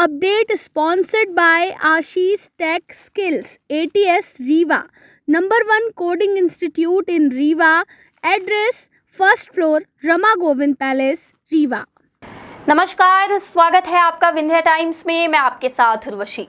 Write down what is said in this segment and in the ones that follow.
Update sponsored by Ashish Tech Skills, ATS Rewa, #1 Coding Institute in Rewa. Address first floor, Rama Govind Palace, Rewa. नमस्कार, स्वागत है आपका Vindhya times में। मैं आपके साथ उर्वशी।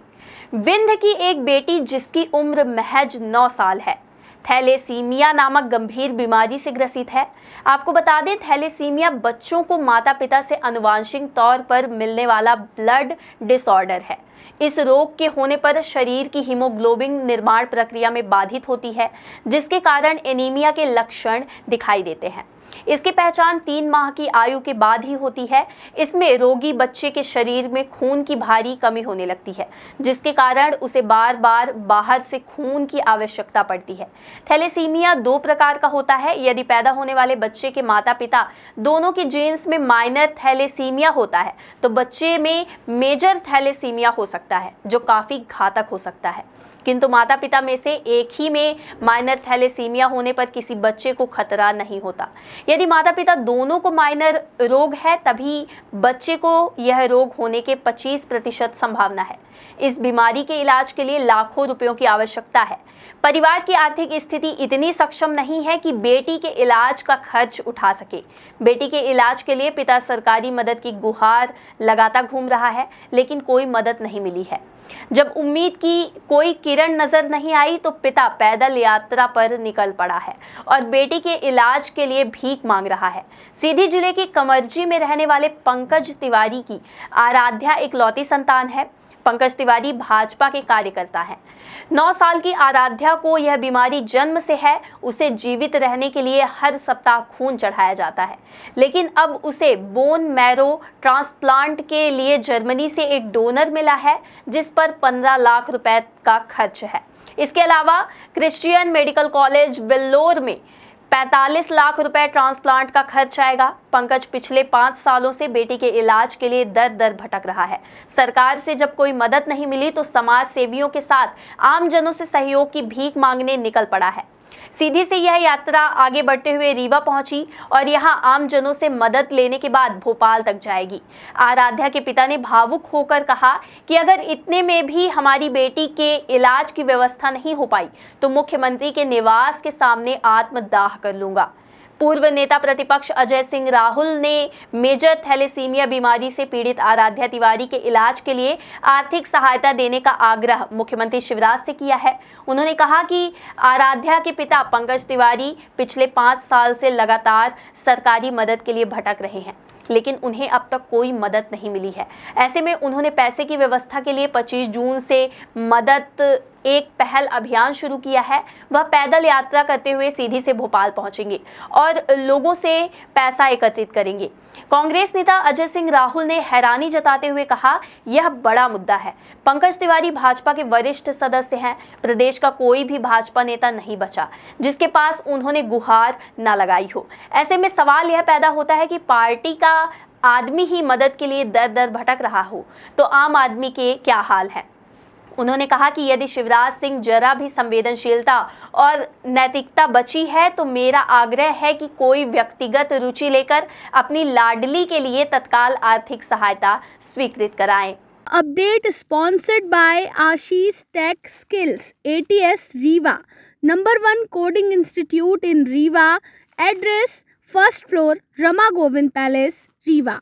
विंध्य की एक बेटी जिसकी उम्र महज 9 साल है, थैलेसीमिया नामक गंभीर बीमारी से ग्रसित है। आपको बता दें, थैलेसीमिया बच्चों को माता पिता से आनुवंशिक तौर पर मिलने वाला ब्लड डिसऑर्डर है। इस रोग के होने पर शरीर की हीमोग्लोबिन निर्माण प्रक्रिया में बाधित होती है, जिसके कारण एनीमिया के लक्षण दिखाई देते हैं। इसकी पहचान 3 माह की आयु के बाद ही होती है। इसमें रोगी बच्चे के शरीर में खून की भारी कमी होने लगती है, जिसके कारण उसे बार बार बाहर से खून की आवश्यकता पड़ती है। थैलेसीमिया 2 प्रकार का होता है। यदि पैदा होने वाले बच्चे के माता पिता दोनों के जीन्स में माइनर थैलेसीमिया होता है, तो बच्चे में मेजर थैलेसीमिया हो सकता है, जो काफी घातक हो सकता है। किंतु माता पिता में से एक ही में माइनर थैलेसीमिया होने पर किसी बच्चे को खतरा नहीं होता। यदि माता पिता दोनों को माइनर रोग है, तभी बच्चे को यह रोग होने के 25% संभावना है। इस बीमारी के इलाज के लिए लाखों रुपयों की आवश्यकता है। परिवार की आर्थिक स्थिति इतनी सक्षम नहीं है कि बेटी के इलाज का खर्च उठा सके। बेटी के इलाज के लिए पिता सरकारी मदद की गुहार लगाता घूम रहा है, लेकिन कोई मदद नहीं मिली है। जब उम्मीद की कोई किरण नजर नहीं आई, तो पिता पैदल यात्रा पर निकल पड़ा है और बेटी के इलाज के लिए भीख मांग रहा है। सीधी जिले की कमरजी में रहने वाले पंकज तिवारी की आराध्या इकलौती संतान है। पंकज तिवारी भाजपा के कार्यकर्ता हैं। 9 साल की आराध्या को यह बीमारी जन्म से है। उसे जीवित रहने के लिए हर सप्ताह खून चढ़ाया जाता है, लेकिन अब उसे बोन मैरो ट्रांसप्लांट के लिए जर्मनी से एक डोनर मिला है, जिस पर 15 लाख रुपए का खर्च है। इसके अलावा क्रिश्चियन मेडिकल कॉलेज वेल्लोर में 45 लाख रुपए ट्रांसप्लांट का खर्च आएगा। पंकज पिछले 5 सालों से बेटी के इलाज के लिए दर दर भटक रहा है। सरकार से जब कोई मदद नहीं मिली, तो समाज सेवियों के साथ आम जनों से सहयोग की भीख मांगने निकल पड़ा है। सीधी से यह यात्रा आगे बढ़ते हुए रीवा पहुंची और यहां आम जनों से मदद लेने के बाद भोपाल तक जाएगी। आराध्या के पिता ने भावुक होकर कहा कि अगर इतने में भी हमारी बेटी के इलाज की व्यवस्था नहीं हो पाई, तो मुख्यमंत्री के निवास के सामने आत्मदाह कर लूंगा। पूर्व नेता प्रतिपक्ष अजय सिंह राहुल ने मेजर थैलेसीमिया बीमारी से पीड़ित आराध्या तिवारी के इलाज के लिए आर्थिक सहायता देने का आग्रह मुख्यमंत्री शिवराज से किया है। उन्होंने कहा कि आराध्या के पिता पंकज तिवारी पिछले 5 साल से लगातार सरकारी मदद के लिए भटक रहे हैं, लेकिन उन्हें अब तक कोई मदद नहीं मिली है। ऐसे में उन्होंने पैसे की व्यवस्था के लिए 25 जून से मदद एक पहल अभियान शुरू किया है। वह पैदल यात्रा करते हुए सीधी से भोपाल पहुंचेंगे और लोगों से पैसा एकत्रित करेंगे। कांग्रेस नेता अजय सिंह राहुल ने हैरानी जताते हुए कहा, यह बड़ा मुद्दा है। पंकज तिवारी भाजपा के वरिष्ठ सदस्य हैं। प्रदेश का कोई भी भाजपा नेता नहीं बचा जिसके पास उन्होंने गुहार न लगाई हो। ऐसे में सवाल यह पैदा होता है कि पार्टी का आदमी ही मदद के लिए दर दर भटक रहा हो, तो आम आदमी के क्या हाल है। उन्होंने कहा कि यदि शिवराज सिंह जरा भी संवेदनशीलता और नैतिकता बची है, तो मेरा आग्रह है कि कोई व्यक्तिगत रुचि लेकर अपनी लाडली के लिए तत्काल आर्थिक सहायता स्वीकृत कराएं। Update sponsored by Ashish Tech Skills, ATS Rewa, #1 Coding Institute in Rewa. Address first floor, Rama Govind Palace, Rewa.